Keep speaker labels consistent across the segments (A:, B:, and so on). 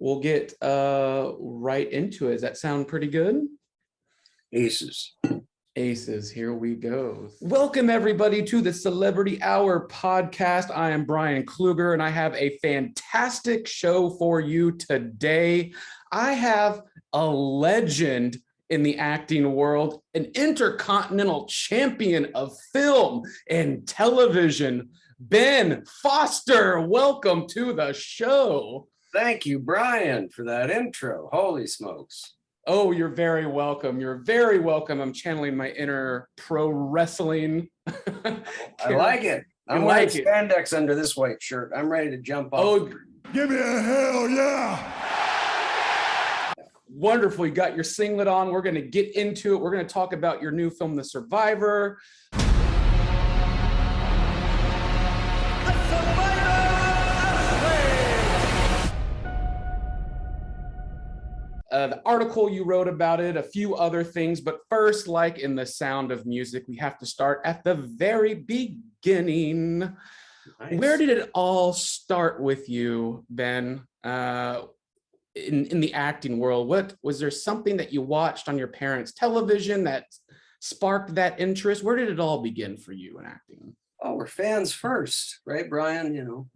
A: we'll get right into it. Does that sound pretty good?
B: Aces.
A: Aces, here we go. Welcome everybody to the Celebrity Hour podcast. I am Bryan Kluger and I have a fantastic show for you today. I have a legend in the acting world, an intercontinental champion of film and television, Ben Foster. Welcome to the show.
B: Thank you, Bryan, for that intro. Holy smokes.
A: Oh, you're very welcome. You're very welcome. I'm channeling my inner pro wrestling.
B: I like it. I'm wearing spandex under this white shirt. I'm ready to jump off.
A: Oh,
C: give me a hell yeah.
A: Wonderful. You got your singlet on. We're going to get into it. We're going to talk about your new film, The Survivor. The article you wrote about it, a few other things, but first, like in The Sound of Music, we have to start at the very beginning. Nice. Where did it all start with you, Ben, in the acting world? What was there something that you watched on your parents' television that sparked that interest? Where did it all begin for you in acting?
B: Oh, we're fans first, right, Bryan? You know,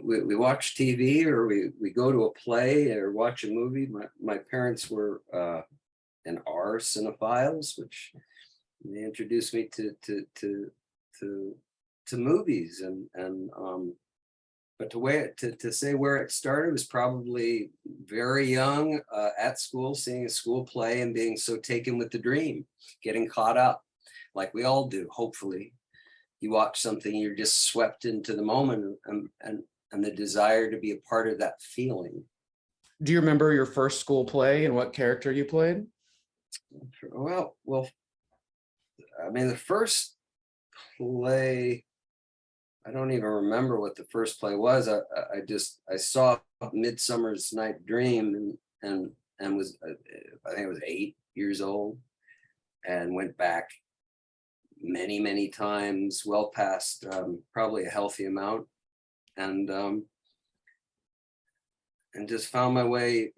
B: we watch TV or we go to a play or watch a movie. My parents were and are cinephiles, which they introduced me to movies but to say where it started was probably very young, at school, seeing a school play and being so taken with the dream, getting caught up like we all do, hopefully. You watch something, you're just swept into the moment and the desire to be a part of that feeling.
A: Do you remember your first school play and what character you played?
B: Well, I mean, the first play, I don't even remember what the first play was. I saw Midsummer's Night Dream and was, I think I was 8 years old, and went back many times, well past probably a healthy amount, and just found my way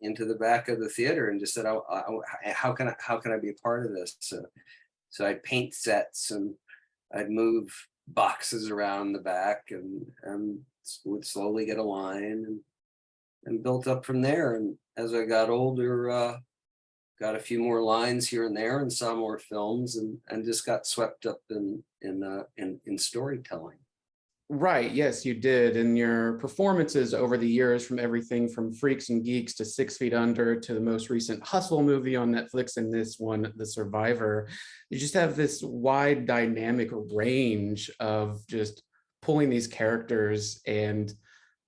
B: into the back of the theater and just said, how can I be a part of this? So I'd paint sets and I'd move boxes around the back and would slowly get a line and built up from there. And as I got older, got a few more lines here and there and saw more films and just got swept up in storytelling.
A: Right. Yes, you did. And your performances over the years, from everything from Freaks and Geeks to 6 Feet Under to the most recent Hustle movie on Netflix and this one, The Survivor, you just have this wide dynamic range of just pulling these characters and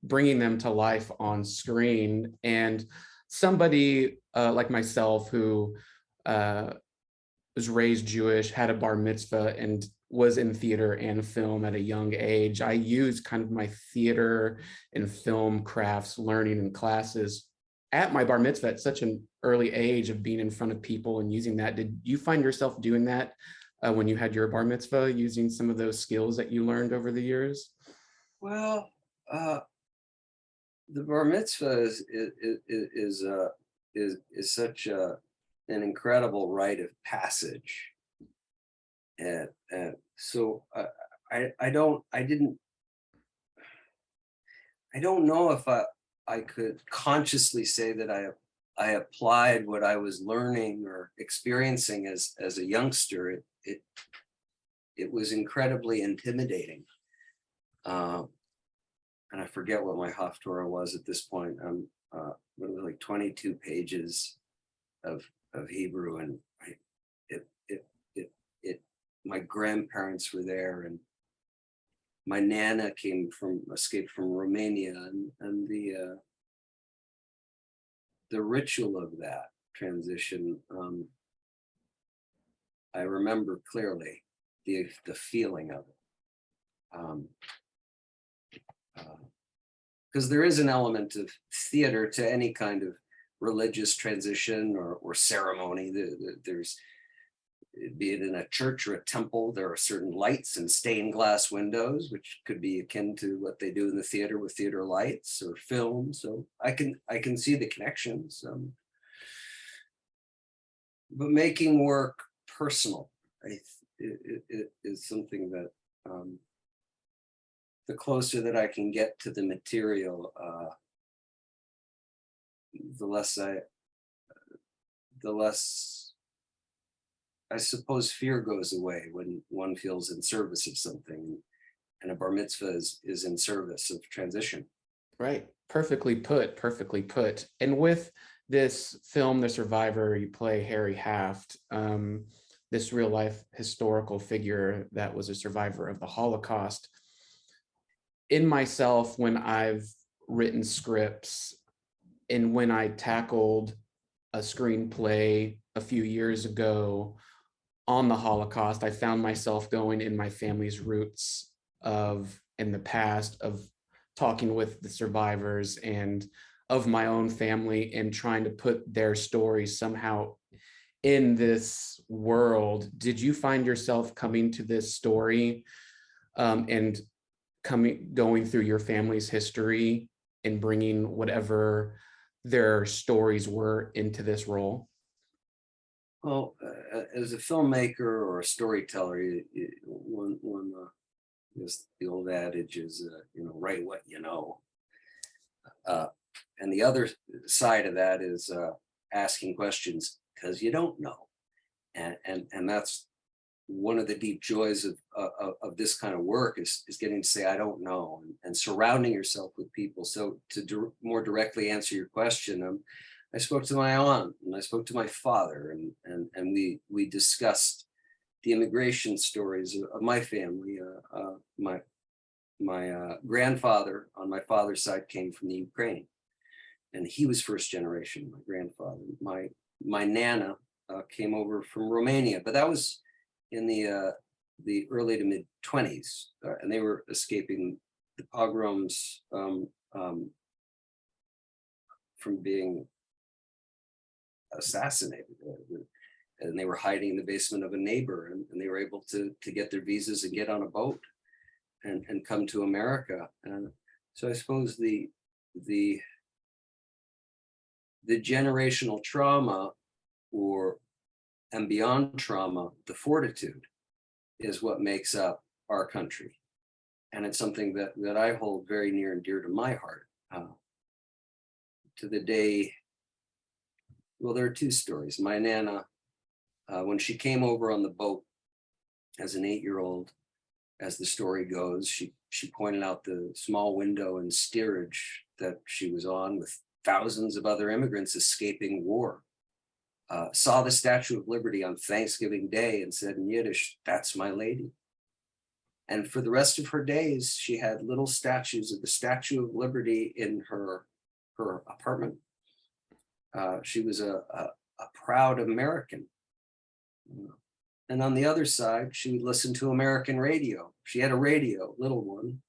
A: bringing them to life on screen. And somebody like myself who was raised Jewish, had a bar mitzvah, and was in theater and film at a young age, I used kind of my theater and film crafts learning in classes at my bar mitzvah at such an early age of being in front of people and using that. Did you find yourself doing that when you had your bar mitzvah, using some of those skills that you learned over the years?
B: Well, the bar mitzvah is such an incredible rite of passage, and so I don't know if I could consciously say that I applied what I was learning or experiencing as a youngster. It was incredibly intimidating. And I forget what my Haftorah was at this point. What was it, like 22 pages of Hebrew, and my grandparents were there, and my nana escaped from Romania, and the ritual of that transition. I remember clearly the feeling of it. Because there is an element of theater to any kind of religious transition or ceremony. be it in a church or a temple, there are certain lights and stained glass windows, which could be akin to what they do in the theater with theater lights or film. So I can see the connections. But making work personal, it is something that the closer that I can get to the material, the less I suppose fear goes away when one feels in service of something, and a bar mitzvah is in service of transition.
A: Right. Perfectly put. Perfectly put. And with this film, The Survivor, you play Harry Haft, this real life historical figure that was a survivor of the Holocaust. In myself, when I've written scripts and when I tackled a screenplay a few years ago on the Holocaust, I found myself going in my family's roots of in the past of talking with the survivors and of my own family and trying to put their stories somehow in this world. Did you find yourself coming to this story and going through your family's history and bringing whatever their stories were into this role?
B: Well, as a filmmaker or a storyteller, there's the old adage is, write what you know. And the other side of that is asking questions because you don't know. And that's one of the deep joys of this kind of work is getting to say, I don't know, and surrounding yourself with people. So to more directly answer your question, I spoke to my aunt and I spoke to my father, and we discussed the immigration stories of my family. My grandfather on my father's side came from the Ukraine, and he was first generation. My grandfather, my nana came over from Romania, but that was in the early to mid 20s, and they were escaping the pogroms from being assassinated, and they were hiding in the basement of a neighbor, and they were able to get their visas and get on a boat and come to America. And so I suppose the generational trauma and beyond trauma, the fortitude is what makes up our country. And it's something that I hold very near and dear to my heart. To the day, well, there are two stories. My nana, when she came over on the boat as an 8-year-old, as the story goes, she pointed out the small window in steerage that she was on with thousands of other immigrants escaping war. Saw the Statue of Liberty on Thanksgiving Day and said in Yiddish, "That's my lady." And for the rest of her days, she had little statues of the Statue of Liberty in her apartment. She was a proud American. And on the other side, she would listen to American radio. She had a radio, little one,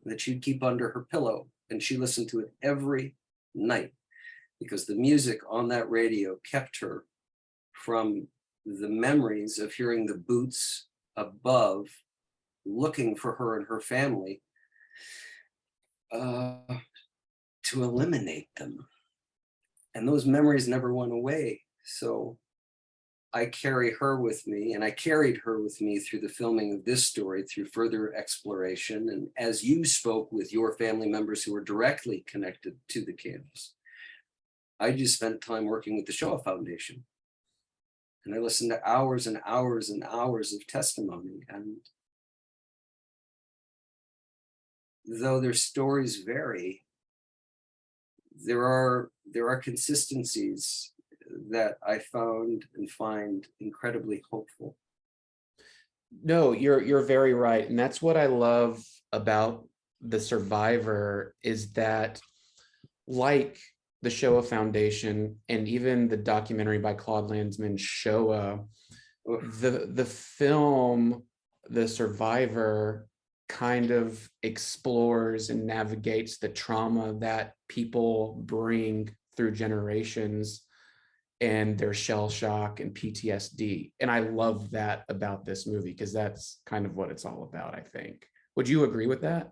B: that she'd keep under her pillow, and she listened to it every night, because the music on that radio kept her from the memories of hearing the boots above looking for her and her family to eliminate them. And those memories never went away. So I carry her with me, and I carried her with me through the filming of this story, through further exploration. And as you spoke with your family members who were directly connected to the camps, I just spent time working with the Shoah Foundation. And I listened to hours and hours and hours of testimony. And though their stories vary, there are consistencies that I found and find incredibly hopeful.
A: No, you're very right. And that's what I love about The Survivor, is that, like the Shoah Foundation and even the documentary by Claude Lanzmann, Shoah, the film The Survivor kind of explores and navigates the trauma that people bring through generations. and their shell shock and PTSD. And I love that about this movie because that's kind of what it's all about, I think. Would you agree with that?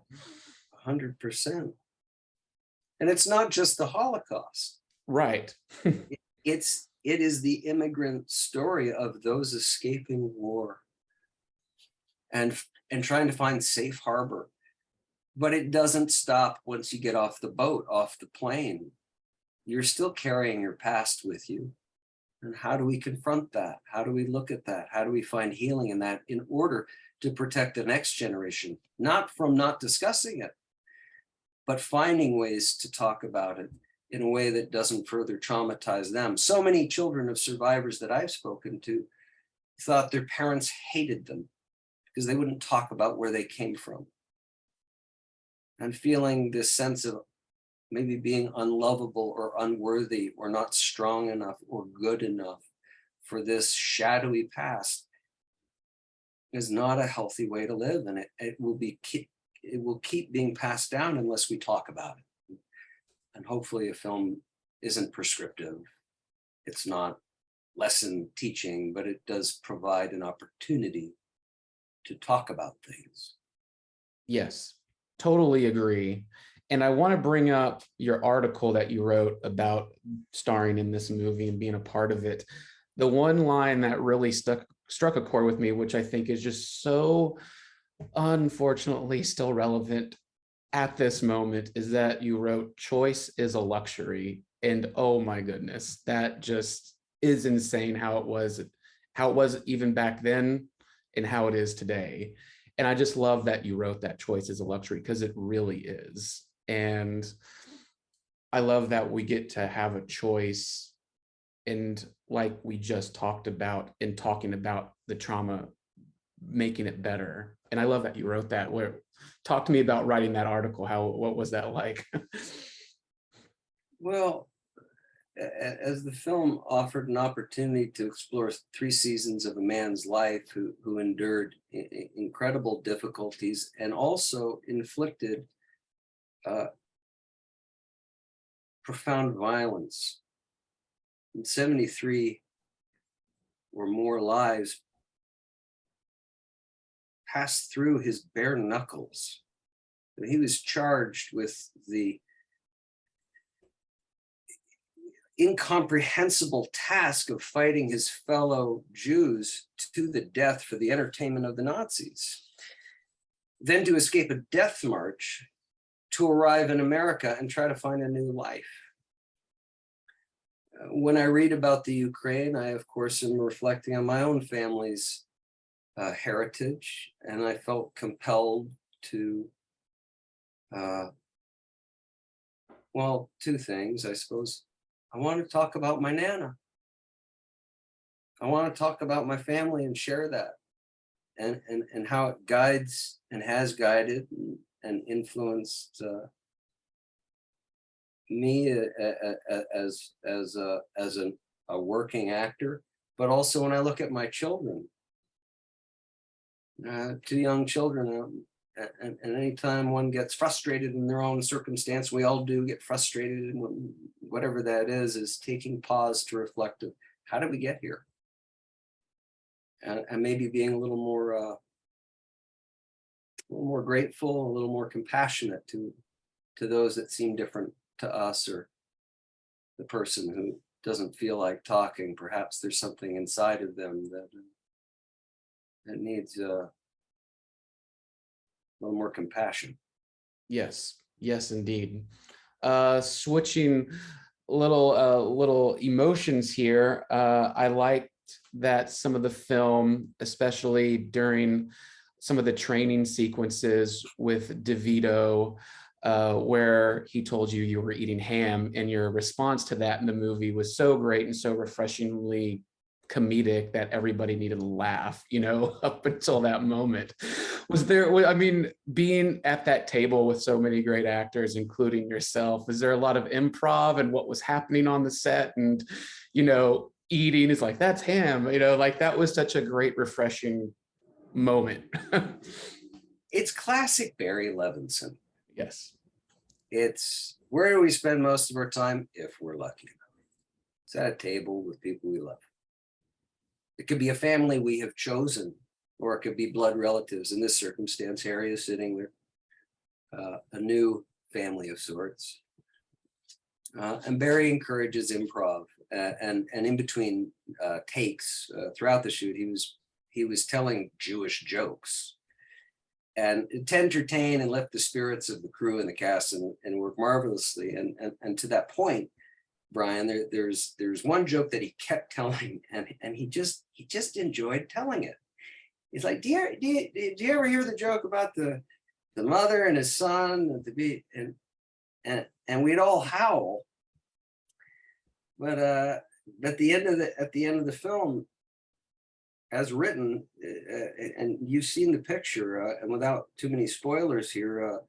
B: 100%. And it's not just the Holocaust.
A: Right.
B: It is the immigrant story of those escaping war and trying to find safe harbor. But it doesn't stop once you get off the boat, off the plane. You're still carrying your past with you. And how do we confront that? How do we look at that? How do we find healing in that in order to protect the next generation? Not from not discussing it, but finding ways to talk about it in a way that doesn't further traumatize them. So many children of survivors that I've spoken to thought their parents hated them because they wouldn't talk about where they came from. And feeling this sense of maybe being unlovable or unworthy or not strong enough or good enough for this shadowy past is not a healthy way to live. And it will keep being passed down unless we talk about it. And hopefully a film isn't prescriptive. It's not lesson teaching, but it does provide an opportunity to talk about things.
A: Yes, totally agree. And I want to bring up your article that you wrote about starring in this movie and being a part of it. The one line that really struck a chord with me, which I think is just so unfortunately still relevant at this moment, is that you wrote, "Choice is a luxury." And oh my goodness, that just is insane how it was even back then and how it is today. And I just love that you wrote that choice is a luxury because it really is. And I love that we get to have a choice. And like we just talked about in talking about the trauma, making it better. And I love that you wrote that. Talk to me about writing that article. What was that like?
B: Well, as the film offered an opportunity to explore 3 seasons of a man's life who endured incredible difficulties and also inflicted profound violence. In 73 or more lives passed through his bare knuckles. He was charged with the incomprehensible task of fighting his fellow Jews to the death for the entertainment of the Nazis. Then to escape a death march, to arrive in America and try to find a new life. When I read about the Ukraine, I, of course, am reflecting on my own family's heritage, and I felt compelled to, well, 2 things, I suppose. I want to talk about my Nana. I want to talk about my family and share that, and how it guides and has guided and influenced me as a working actor, but also when I look at my children, 2 young children, and anytime one gets frustrated in their own circumstance, we all do get frustrated, and whatever that is taking pause to reflect of how did we get here, and maybe being a little more grateful, a little more compassionate to those that seem different to us, or the person who doesn't feel like talking. Perhaps there's something inside of them that needs a little more compassion.
A: Yes, yes, indeed. Switching little emotions here. I liked that some of the film, especially during some of the training sequences with DeVito, where he told you you were eating ham, and your response to that in the movie was so great and so refreshingly comedic that everybody needed to laugh, up until that moment. I mean, being at that table with so many great actors, including yourself, is there a lot of improv and what was happening on the set? And, eating is like, that's ham, like that was such a great, refreshing moment.
B: It's classic Barry Levinson.
A: Yes.
B: It's where do we spend most of our time if we're lucky enough? It's at a table with people we love. It could be a family we have chosen, or it could be blood relatives. In this circumstance, Harry is sitting with a new family of sorts. And Barry encourages improv, and in between takes throughout the shoot, he was telling Jewish jokes, and to entertain and lift the spirits of the crew and the cast, and work marvelously. And to that point, Bryan, there's one joke that he kept telling, and he just enjoyed telling it. He's like, do you ever hear the joke about the mother and his son and we'd all howl, but at the end of the film, as written, and you've seen the picture, and without too many spoilers here,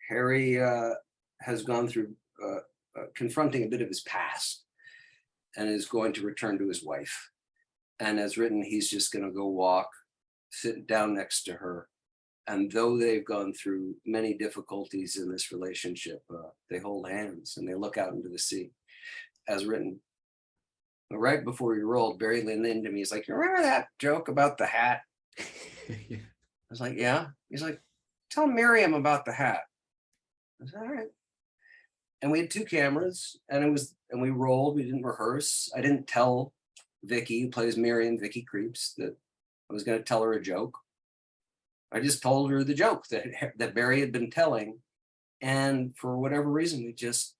B: Harry has gone through confronting a bit of his past, and is going to return to his wife. And as written, he's just going to go walk, sit down next to her. And though they've gone through many difficulties in this relationship, they hold hands and they look out into the sea, as written. But right before we rolled, Barry leaned into me. He's like, "You remember that joke about the hat?"
A: Yeah.
B: I was like, "Yeah." He's like, "Tell Miriam about the hat." I said, "All right." And we had 2 cameras, and we rolled. We didn't rehearse. I didn't tell Vicky, who plays Miriam, Vicky Creeps, that I was going to tell her a joke. I just told her the joke that Barry had been telling, and for whatever reason, we just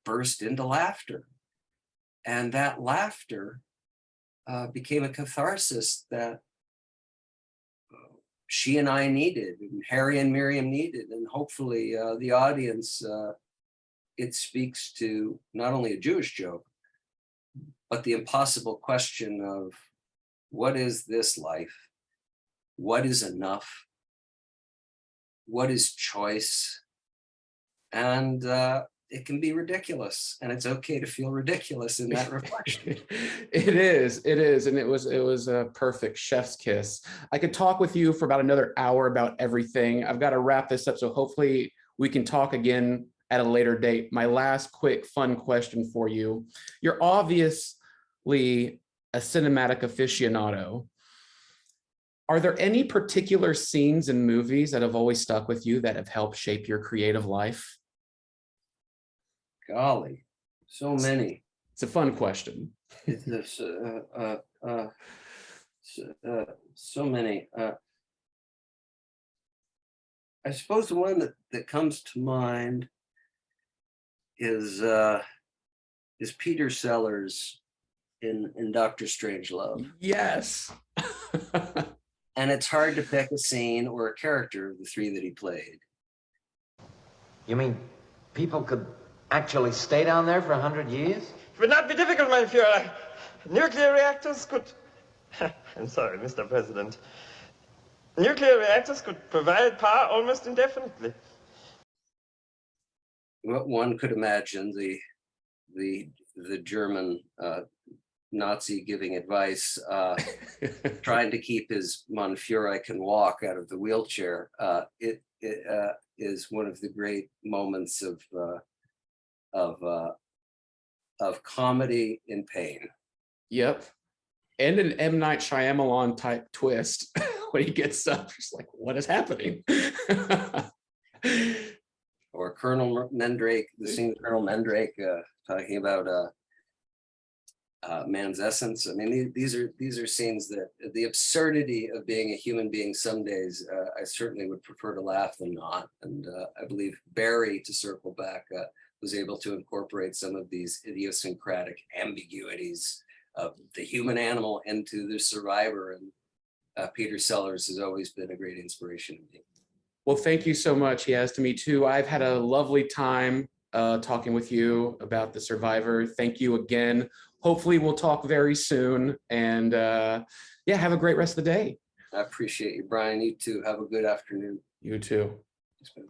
B: burst into laughter, and that laughter became a catharsis that she and I needed, and Harry and Miriam needed, and hopefully the audience. It speaks to not only a Jewish joke, but the impossible question of what is this life? What is enough? What is choice? And it can be ridiculous, and it's okay to feel ridiculous in that reflection.
A: It is, and it was a perfect chef's kiss. I could talk with you for about another hour about everything. I've got to wrap this up, so hopefully we can talk again at a later date. My last quick fun question for you. You're obviously a cinematic aficionado. Are there any particular scenes in movies that have always stuck with you that have helped shape your creative life?
B: Golly, so many.
A: It's a fun question.
B: It's so many. I suppose the one that comes to mind is Peter Sellers in Doctor Strangelove.
A: Yes.
B: And it's hard to pick a scene or a character of the 3 that he played.
D: You mean people could actually stay down there for 100 years?
E: It would not be difficult, my Fuhrer. Nuclear reactors could... I'm sorry, Mr. President. Nuclear reactors could provide power almost indefinitely.
B: Well, one could imagine the German Nazi giving advice, trying to keep his Mon Fuhrer can walk out of the wheelchair. It is one of the great moments of comedy in pain.
A: Yep. And an M. Night Shyamalan type twist when he gets up, just like, what is happening?
B: Or Colonel Mandrake, the scene of Colonel Mandrake talking about man's essence. I mean, these are scenes that the absurdity of being a human being some days, I certainly would prefer to laugh than not. And I believe Barry, to circle back, was able to incorporate some of these idiosyncratic ambiguities of the human animal into the survivor. And Peter Sellers has always been a great inspiration to me.
A: Well, thank you so much. He has to me too. I've had a lovely time talking with you about The Survivor. Thank you again. Hopefully we'll talk very soon. And yeah, have a great rest of the day.
B: I appreciate you, Bryan. You too. Have a good afternoon.
A: You too.
B: Thanks, man.